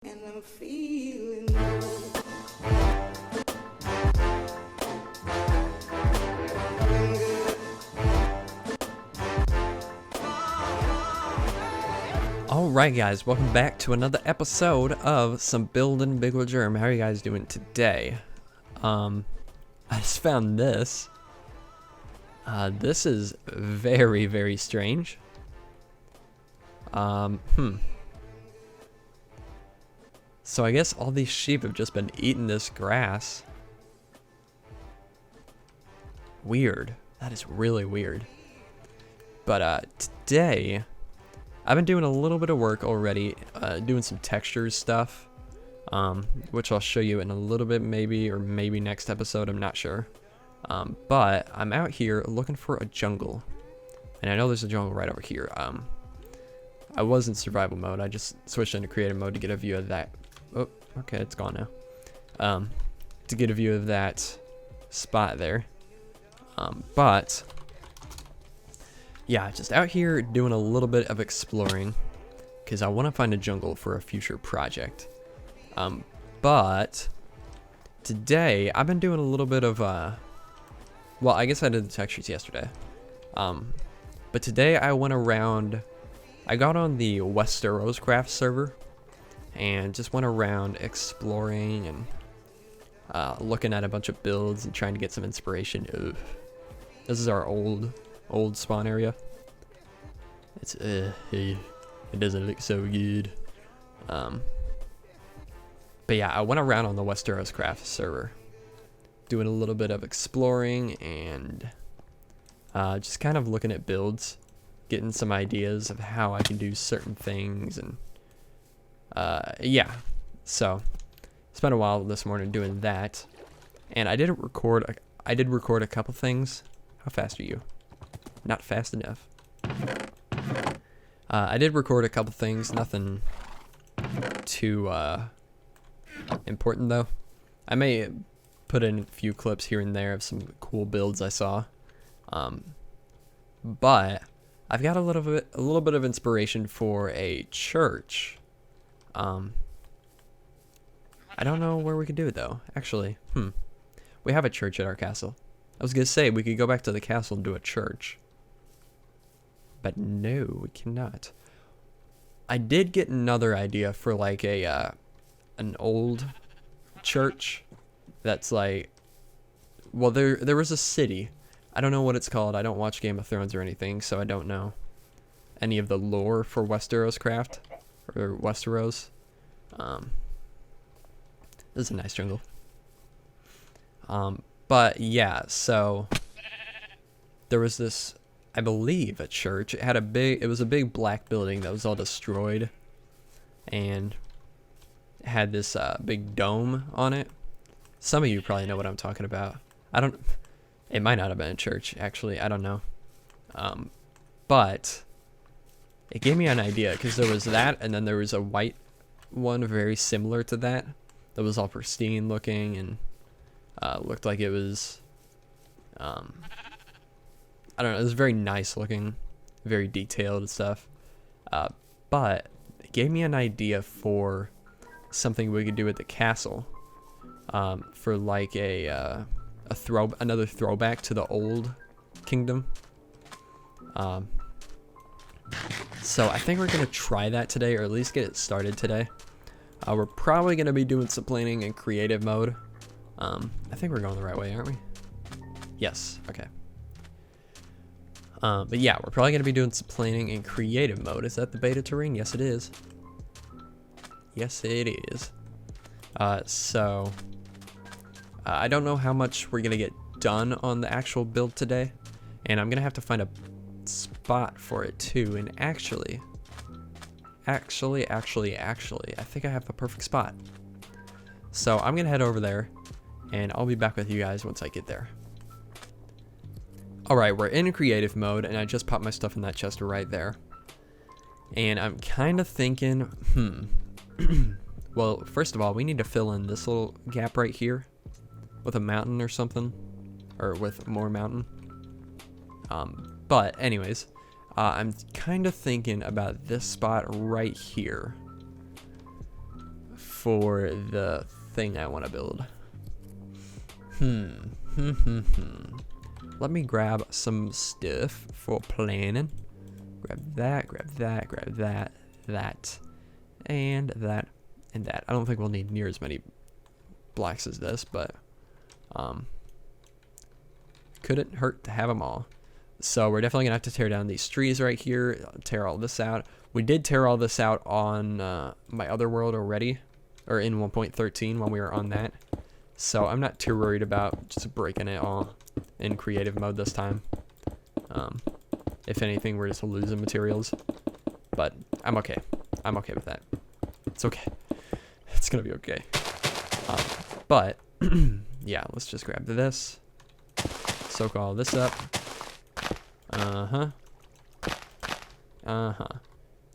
And I'm feeling good. Alright guys, welcome back to another episode of some Building Big with Jerm. How are you guys doing today? I just found this. This is very, very strange. So I guess all these sheep have just been eating this grass. Weird. That is really weird. But today, I've been doing a little bit of work already, doing some textures stuff, which I'll show you in a little bit maybe next episode, I'm not sure. But I'm out here looking for a jungle, and I know there's a jungle right over here. I was in survival mode, I just switched into creative mode to get a view of that. Oh, okay, it's gone now. To get a view of that spot there. But yeah, just out here doing a little bit of exploring because I want to find a jungle for a future project. But today I've been doing a little bit of well, I guess I did the textures yesterday. But today I went around, I got on the Westeros Craft server and just went around exploring and looking at a bunch of builds and trying to get some inspiration. Ugh. This is our old spawn area. It's hey, it doesn't look so good. But yeah, I went around on the Westeros Craft server doing a little bit of exploring and just kind of looking at builds, getting some ideas of how I can do certain things, and yeah, so spent a while this morning doing that. And I did record a couple things. How fast are you? Not fast enough. I did record a couple things, nothing too important though. I may put in a few clips here and there of some cool builds I saw. But I've got a little bit of inspiration for a church. I don't know where we could do it though. Actually, we have a church at our castle. I was gonna say we could go back to the castle and do a church, but no, we cannot. I did get another idea for like a an old church that's like, well, there was a city. I don't know what it's called. I don't watch Game of Thrones or anything, so I don't know any of the lore for Westeros Craft or Westeros. This is a nice jungle. But yeah, so there was this, I believe, a church. It was a big black building that was all destroyed, and it had this big dome on it. Some of you probably know what I'm talking about. It might not have been a church, actually, I don't know. But it gave me an idea, because there was that, and then there was a white one very similar to that was all pristine looking, and looked like it was, I don't know, it was very nice looking, very detailed and stuff. But it gave me an idea for something we could do at the castle, for like another throwback to the old kingdom. So I think we're gonna try that today, or at least get it started today. We're probably gonna be doing some planning in creative mode. I think we're going the right way, aren't we? Yes, okay. But yeah, we're probably going to be doing some planning in creative mode. Is that the beta terrain? Yes, it is. Yes, it is. So, I don't know how much we're going to get done on the actual build today. And I'm going to have to find a spot for it too. And actually, I think I have the perfect spot. So I'm going to head over there, and I'll be back with you guys once I get there. Alright, we're in creative mode, and I just popped my stuff in that chest right there. And I'm kind of thinking, well, first of all, we need to fill in this little gap right here with a mountain or something, or with more mountain. But anyways, I'm kind of thinking about this spot right here for the thing I want to build. Let me grab some stuff for planning. Grab that, grab that, grab that, that, and that, and that. I don't think we'll need near as many blocks as this, but couldn't hurt to have them all. So we're definitely gonna have to tear down these trees right here, tear all this out. We did tear all this out on my other world already, or in 1.13 when we were on that. So I'm not too worried about just breaking it all in creative mode this time. If anything, we're just losing materials, but I'm okay. I'm okay with that. It's okay. It's gonna be okay. But yeah, let's just grab this, soak all this up.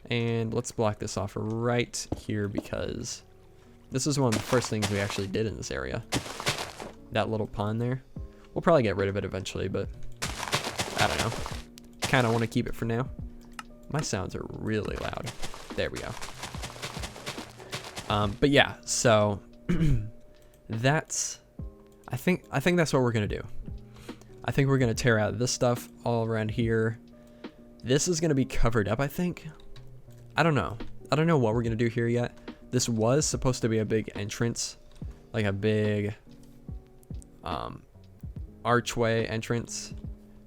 And let's block this off right here because this is one of the first things we actually did in this area. That little pond there. We'll probably get rid of it eventually, but I don't know. Kind of want to keep it for now. My sounds are really loud. There we go. But yeah, so that's, I think that's what we're gonna do. I think we're gonna tear out this stuff all around here. This is gonna be covered up, I think. I don't know. I don't know what we're gonna do here yet. This was supposed to be a big entrance, like a big archway entrance,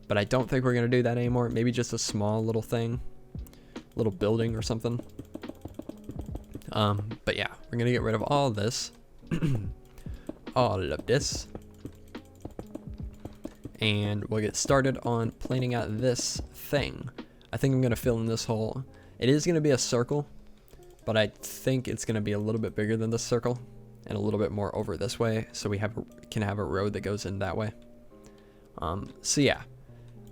but I don't think we're gonna do that anymore. Maybe just a small little thing, little building or something. But yeah, we're gonna get rid of all this, all of this, and we'll get started on planning out this thing. I think I'm gonna fill in this hole. It is gonna be a circle, but I think it's gonna be a little bit bigger than this circle and a little bit more over this way, so we can have a road that goes in that way. So yeah,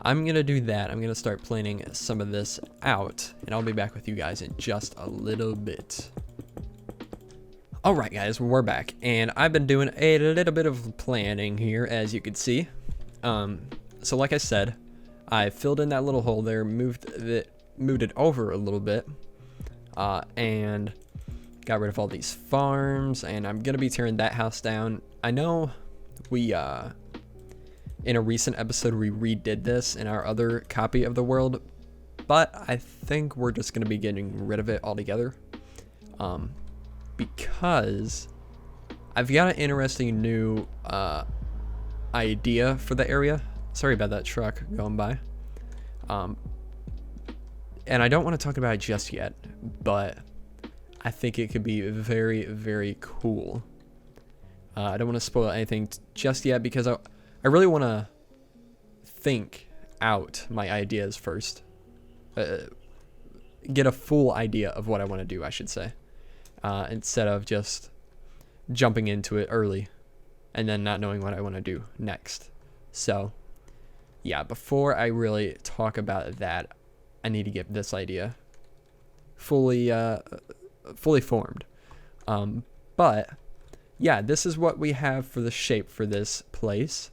I'm gonna do that. I'm gonna start planning some of this out, and I'll be back with you guys in just a little bit. Alright guys, we're back, and I've been doing a little bit of planning here, as you can see. So like I said, I filled in that little hole there, moved it over a little bit, and got rid of all these farms, and I'm gonna be tearing that house down. I know we in a recent episode we redid this in our other copy of the world, but I think we're just gonna be getting rid of it altogether, because I've got an interesting new idea for the area. Sorry about that truck going by. And I don't want to talk about it just yet, but I think it could be very, very cool. I don't want to spoil anything just yet because I really want to think out my ideas first. Get a full idea of what I want to do, I should say, instead of just jumping into it early and then not knowing what I want to do next. So yeah, before I really talk about that, I need to get this idea fully formed. But yeah, this is what we have for the shape for this place,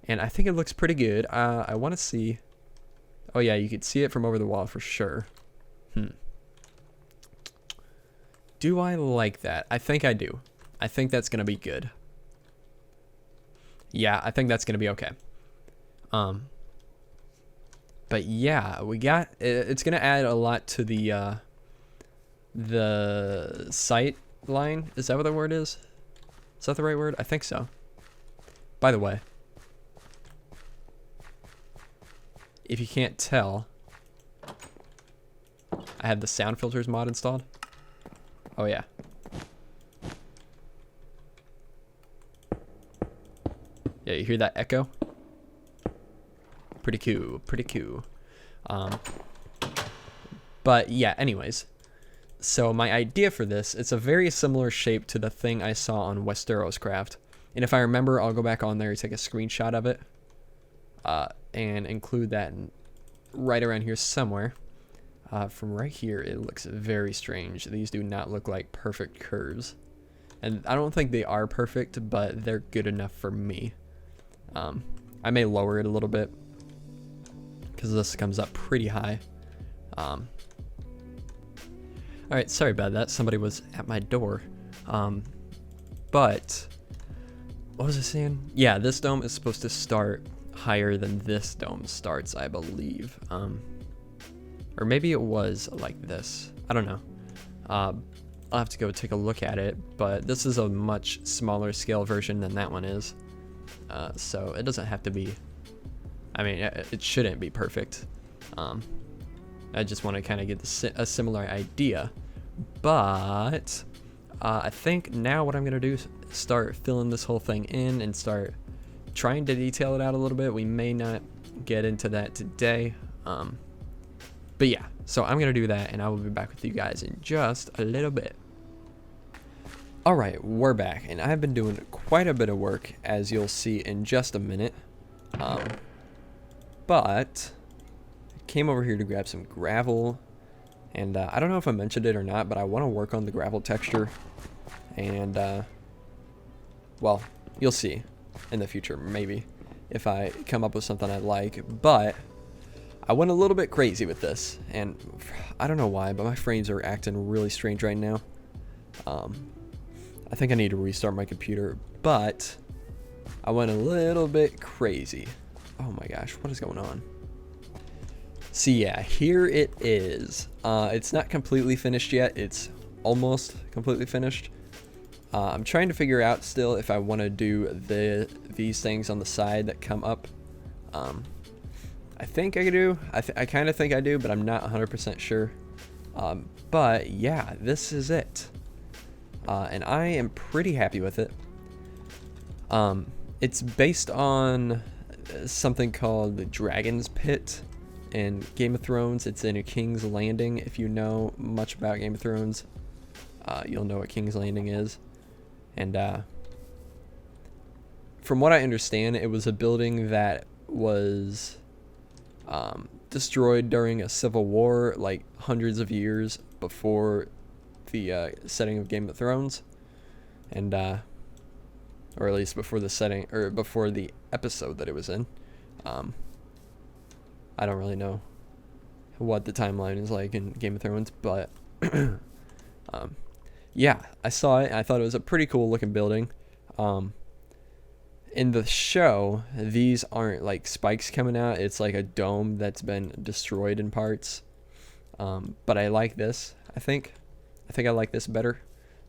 and I think it looks pretty good. I want to see. Oh yeah, you can see it from over the wall for sure. Do I like that? I think I do. I think that's gonna be good. Yeah, I think that's gonna be okay. But yeah, we got it's gonna add a lot to the sight line. Is that what the word is? Is that the right word? I think so. By the way, if you can't tell, I have the sound filters mod installed. Oh yeah. Yeah, you hear that echo? Pretty cool, pretty cool. But yeah, anyways. So my idea for this, it's a very similar shape to the thing I saw on Westeros Craft. And if I remember, I'll go back on there and take a screenshot of it. And include that right around here somewhere. From right here, it looks very strange. These do not look like perfect curves. And I don't think they are perfect, but they're good enough for me. I may lower it a little bit, because this comes up pretty high. Alright, sorry about that. Somebody was at my door. But what was I saying? Yeah, this dome is supposed to start higher than this dome starts, I believe. Or maybe it was like this. I don't know. I'll have to go take a look at it, but this is a much smaller scale version than that one is. So it doesn't have to be, I mean, it shouldn't be perfect. I just want to kind of get a similar idea. But I think now what I'm going to do is start filling this whole thing in and start trying to detail it out a little bit. We may not get into that today. But yeah, so I'm going to do that, and I will be back with you guys in just a little bit. Alright, we're back, and I've been doing quite a bit of work, as you'll see in just a minute. But I came over here to grab some gravel, and I don't know if I mentioned it or not, but I want to work on the gravel texture, and well, you'll see in the future, maybe, if I come up with something I like. But I went a little bit crazy with this, and I don't know why, but my frames are acting really strange right now. I think I need to restart my computer, but I went a little bit crazy. Oh my gosh, what is going on? So yeah, here it is. It's not completely finished yet. It's almost completely finished. I'm trying to figure out still if I want to do these things on the side that come up. I think I do. I kind of think I do, but I'm not 100% sure. But yeah, this is it. And I am pretty happy with it. It's based on something called the Dragon's Pit in Game of Thrones. It's in a King's Landing. If you know much about Game of Thrones, you'll know what King's Landing is. And from what I understand, it was a building that was destroyed during a civil war, like hundreds of years before the setting of Game of Thrones, and or at least before the setting, or before the episode that it was in. I don't really know what the timeline is like in Game of Thrones, but yeah, I saw it. I thought it was a pretty cool looking building. In the show, these aren't like spikes coming out. It's like a dome that's been destroyed in parts. But I like this. I think I like this better.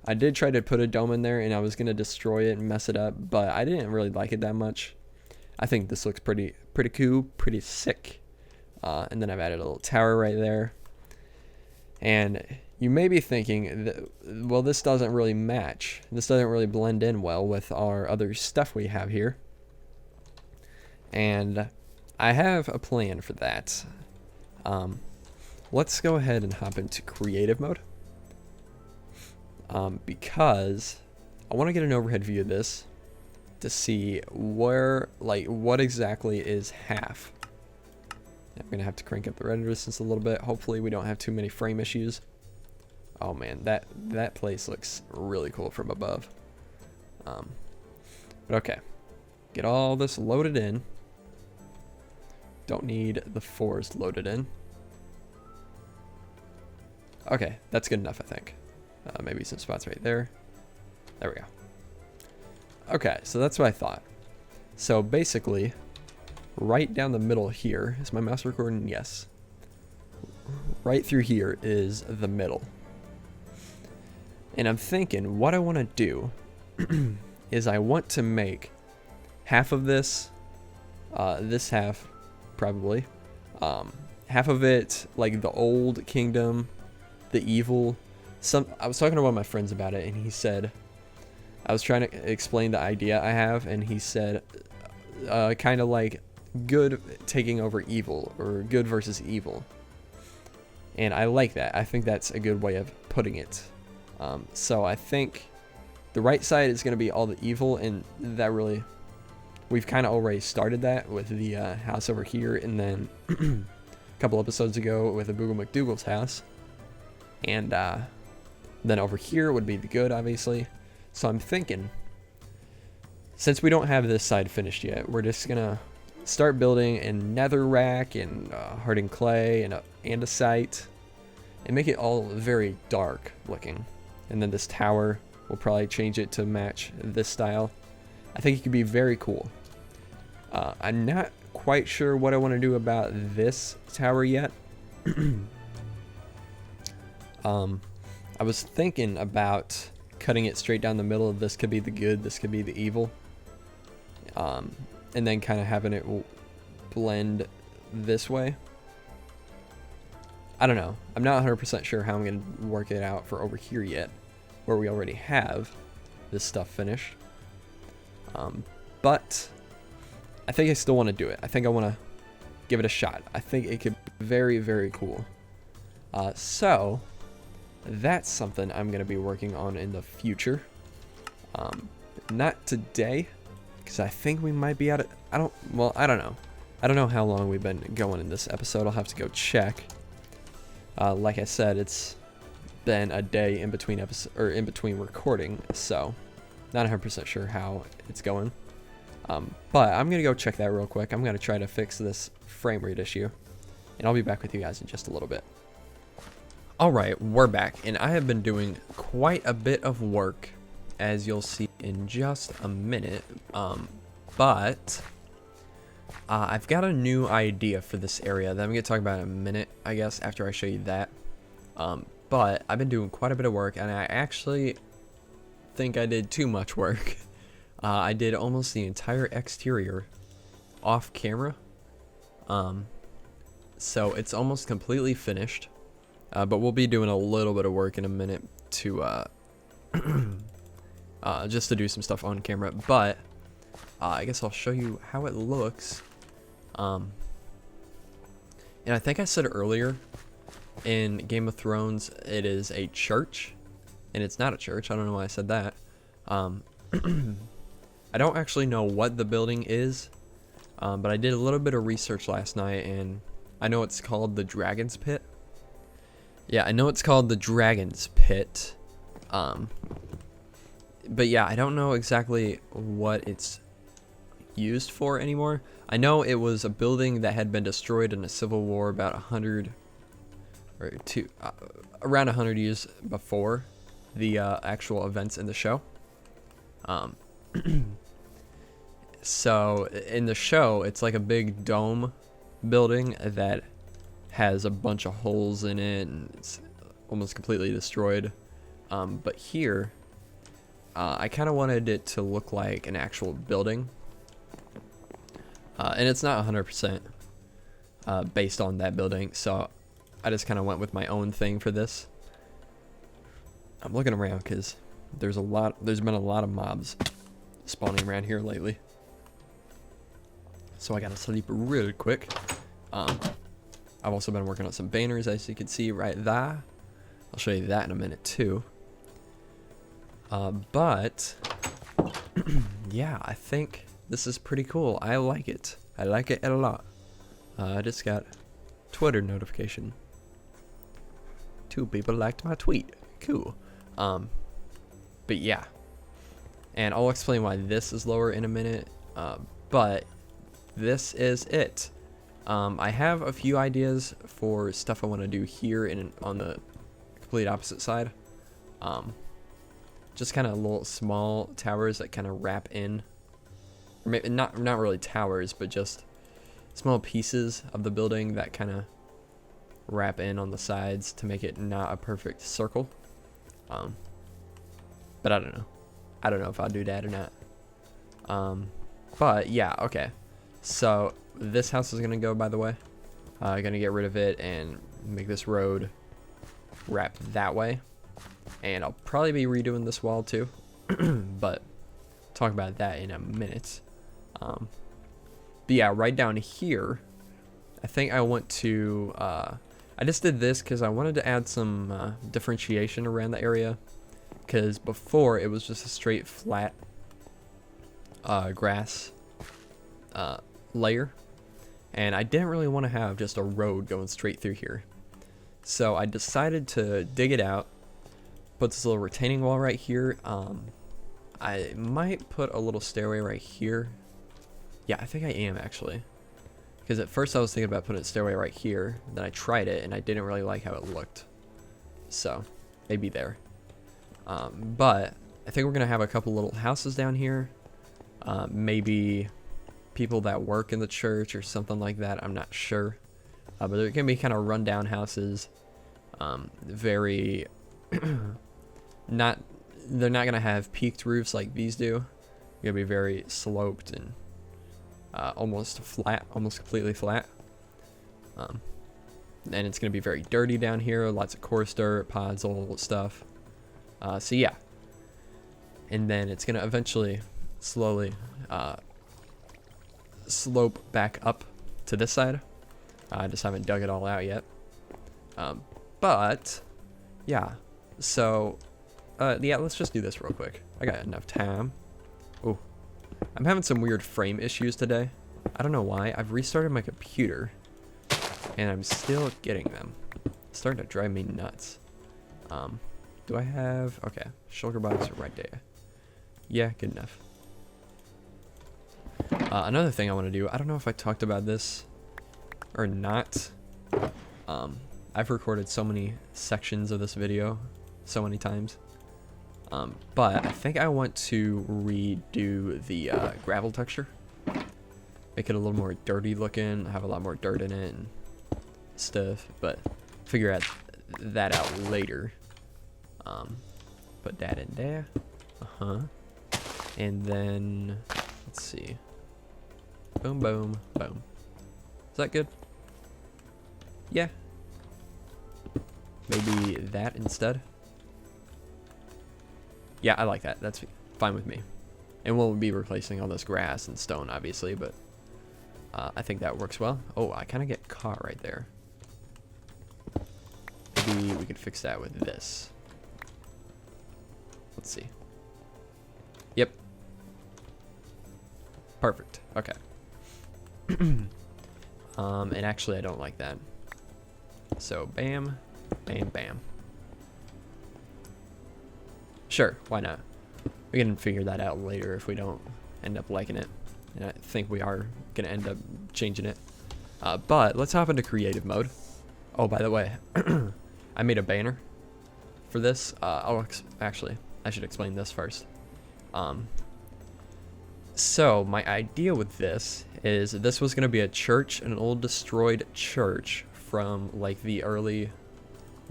I did try to put a dome in there, and I was gonna destroy it and mess it up, but I didn't really like it that much. I think this looks pretty cool, pretty sick. And then I've added a little tower right there. And you may be thinking that, well, this doesn't really match. This doesn't really blend in well with our other stuff we have here. And I have a plan for that. Let's go ahead and hop into creative mode. Because I want to get an overhead view of this to see where, like, what exactly is half. I'm going to have to crank up the render distance a little bit. Hopefully we don't have too many frame issues. Oh man, that place looks really cool from above. But okay, get all this loaded in. Don't need the fours loaded in. Okay, that's good enough, I think. Maybe some spots right there. There we go. Okay, so that's what I thought. So basically, right down the middle here, is my mouse recording? Yes. Right through here is the middle. And I'm thinking what I want to do is I want to make half of this, this half probably, half of it like the old kingdom, the evil. I was talking to one of my friends about it, and he said, I was trying to explain the idea I have, and he said, kind of like good taking over evil, or good versus evil. And I like that. I think that's a good way of putting it. So I think the right side is going to be all the evil, and that really, we've kind of already started that with the house over here, and then a couple episodes ago with the Boogle McDougal's house. And then over here would be the good, obviously. So I'm thinking, since we don't have this side finished yet, we're just gonna start building in netherrack and hardened clay and andesite, and make it all very dark looking. And then this tower We'll probably change it to match this style. I think it could be very cool. I'm not quite sure what I want to do about this tower yet. I was thinking about cutting it straight down the middle. This could be the good, this could be the evil. And then kind of having it blend this way. I don't know. I'm not 100% sure how I'm going to work it out for over here yet, where we already have this stuff finished. But I think I still want to do it. I think I want to give it a shot. I think it could be very, very cool. So that's something I'm going to be working on in the future. Not today, because I think we might be out of... I don't know. I don't know how long we've been going in this episode. I'll have to go check. Like I said, it's been a day in between in between recording, so not 100% sure how it's going. But I'm gonna go check that real quick. I'm gonna try to fix this frame rate issue, and I'll be back with you guys in just a little bit. Alright, we're back, and I have been doing quite a bit of work, as you'll see in just a minute. But I've got a new idea for this area that I'm going to talk about in a minute, I guess, after I show you that. But I've been doing quite a bit of work, and I actually think I did too much work. I did almost the entire exterior off camera. So it's almost completely finished. But we'll be doing a little bit of work in a minute to just to do some stuff on camera. But I guess I'll show you how it looks. And I think I said earlier in Game of Thrones it is a church, and it's not a church. I don't know why I said that. I don't actually know what the building is, but I did a little bit of research last night, and I know it's called the Dragon's Pit. Yeah, I know it's called the Dragon's Pit. But yeah, I don't know exactly what it's used for anymore. I know it was a building that had been destroyed in a civil war about around 100 years before the actual events in the show. So in the show, it's like a big dome building that has a bunch of holes in it, and it's almost completely destroyed. But here, I kind of wanted it to look like an actual building. And it's not 100% based on that building, so I just kind of went with my own thing for this. I'm looking around because there's been a lot of mobs spawning around here lately. So I gotta sleep really quick. I've also been working on some banners, as you can see right there. I'll show you that in a minute too. But yeah, I think this is pretty cool. I like it. I like it a lot. I just got Twitter notification. 2 people liked my tweet. Cool. But yeah. And I'll explain why this is lower in a minute. But this is it. I have a few ideas for stuff I want to do here on the complete opposite side. Just kind of little small towers that kind of wrap in. Or maybe not really towers, but just small pieces of the building that kind of wrap in on the sides to make it not a perfect circle. But I don't know. I don't know if I'll do that or not. But yeah, okay. So this house is gonna go, by the way. Gonna get rid of it and make this road wrap that way. And I'll probably be redoing this wall too. But talk about that in a minute. But yeah, right down here, I think I want to, I just did this because I wanted to add some differentiation around the area. Because before it was just a straight flat grass layer. And I didn't really want to have just a road going straight through here. So I decided to dig it out, put this little retaining wall right here. I might put a little stairway right here. Yeah, I think I am actually. Because at first I was thinking about putting a stairway right here. Then I tried it and I didn't really like how it looked. So, maybe there. But I think we're gonna have a couple little houses down here. Maybe people that work in the church or something like that. I'm not sure. But they're gonna be kind of rundown houses. Very not. They're not gonna have peaked roofs like these do. They're gonna be very sloped and almost flat, almost completely flat. And it's gonna be very dirty down here. Lots of coarse dirt, pods, old stuff. So yeah. And then it's gonna eventually, slowly, slope back up to this side. I just haven't dug it all out yet. But yeah. So yeah, let's just do this real quick. I got enough time. Oh, I'm having some weird frame issues today. I don't know why. I've restarted my computer and I'm still getting them. It's starting to drive me nuts. Do I have, okay, shulker box right there. Yeah, good enough. Another thing I want to do, I don't know if I talked about this or not. I've recorded so many sections of this video so many times. But I think I want to redo the gravel texture. Make it a little more dirty looking, have a lot more dirt in it and stuff, but figure that out later. Put that in there. And then, let's see. Boom, boom, boom. Is that good? Yeah. Maybe that instead. Yeah, I like that. That's fine with me. And we'll be replacing all this grass and stone, obviously, but I think that works well. Oh, I kind of get caught right there. Maybe we could fix that with this. Let's see. Yep. Perfect. Okay. And actually, I don't like that. So, bam, bam, bam. Sure, why not? We can figure that out later if we don't end up liking it. And I think we are going to end up changing it. But let's hop into creative mode. Oh, by the way, I made a banner for this. Actually, I should explain this first. So my idea with this is this was going to be a church, an old destroyed church from like the early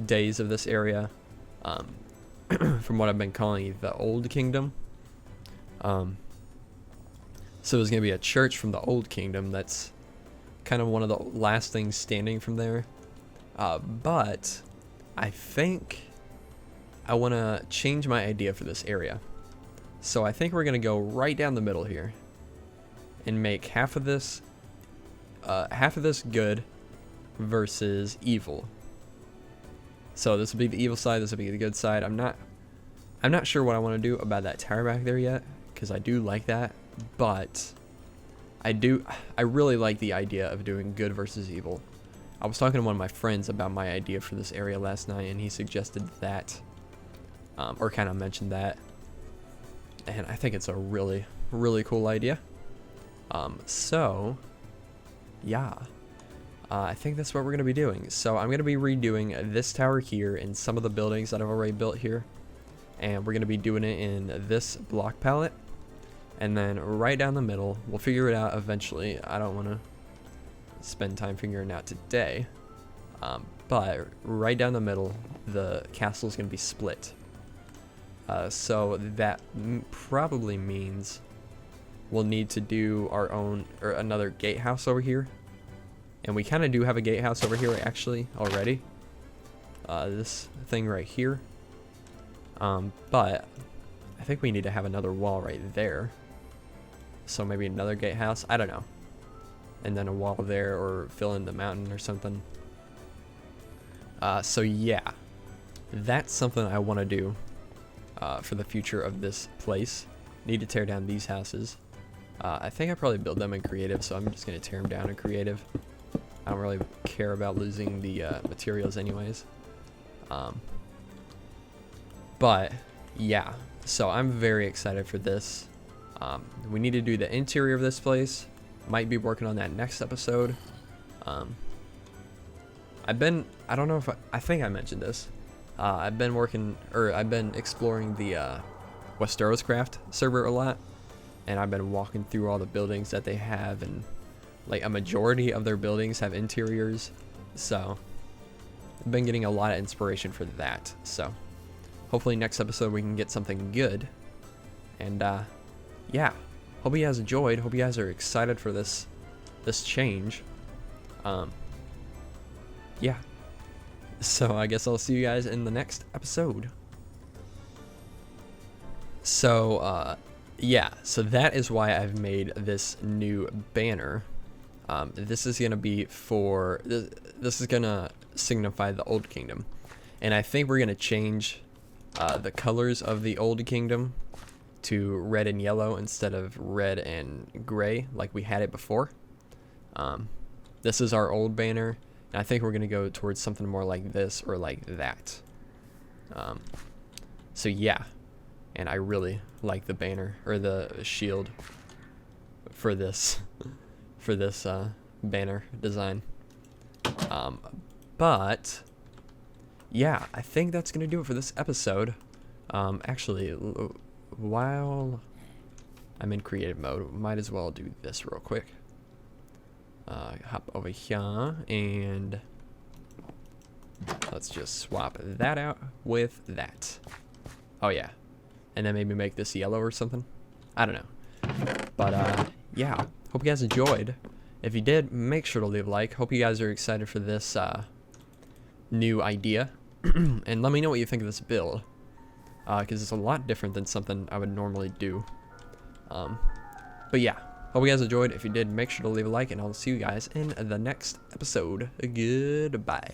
days of this area. From what I've been calling the Old Kingdom. So there's going to be a church from the Old Kingdom that's kind of one of the last things standing from there. But I think I want to change my idea for this area. So I think we're going to go right down the middle here and make half of this good versus evil. So this will be the evil side, this will be the good side. I'm not sure what I want to do about that tower back there yet, because I do like that, but I really like the idea of doing good versus evil. I was talking to one of my friends about my idea for this area last night, and he suggested that, or kind of mentioned that, and I think it's a really, really cool idea. So, yeah. I think that's what we're going to be doing. So I'm going to be redoing this tower here and some of the buildings that I've already built here. And we're going to be doing it in this block palette. And then right down the middle, we'll figure it out eventually. I don't want to spend time figuring it out today. But right down the middle, the castle is going to be split. So that probably means we'll need to do our own, or another gatehouse over here. And we kind of do have a gatehouse over here actually already. This thing right here. But I think we need to have another wall right there. So maybe another gatehouse. I don't know. And then a wall there, or fill in the mountain or something. So yeah. That's something I want to do for the future of this place. Need to tear down these houses. I think I probably build them in creative, so I'm just going to tear them down in creative. I don't really care about losing the materials anyways. But yeah, so I'm very excited for this. We need to do the interior of this place. Might be working on that next episode. I don't know if I think I mentioned this. I've been exploring the Westeros Craft server a lot, and I've been walking through all the buildings that they have, and like a majority of their buildings have interiors, so I've been getting a lot of inspiration for that. So hopefully next episode we can get something good. And yeah, hope you guys enjoyed. Hope you guys are excited for this change. Yeah, so I guess I'll see you guys in the next episode. So yeah, so that is why I've made this new banner. This is gonna be for this is gonna signify the Old Kingdom, and I think we're gonna change the colors of the Old Kingdom to red and yellow instead of red and gray like we had it before. This is our old banner, and I think we're gonna go towards something more like this or like that. So yeah, and I really like the banner or the shield for this banner design. But yeah, I think that's gonna do it for this episode. Actually, while I'm in creative mode, might as well do this real quick. Hop over here and let's just swap that out with that. Oh yeah, and then maybe make this yellow or something. I don't know, but yeah, hope you guys enjoyed. If you did, make sure to leave a like. Hope you guys are excited for this new idea. And let me know what you think of this build, because it's a lot different than something I would normally do. But yeah, hope you guys enjoyed. If you did, make sure to leave a like, and I'll see you guys in the next episode. Goodbye.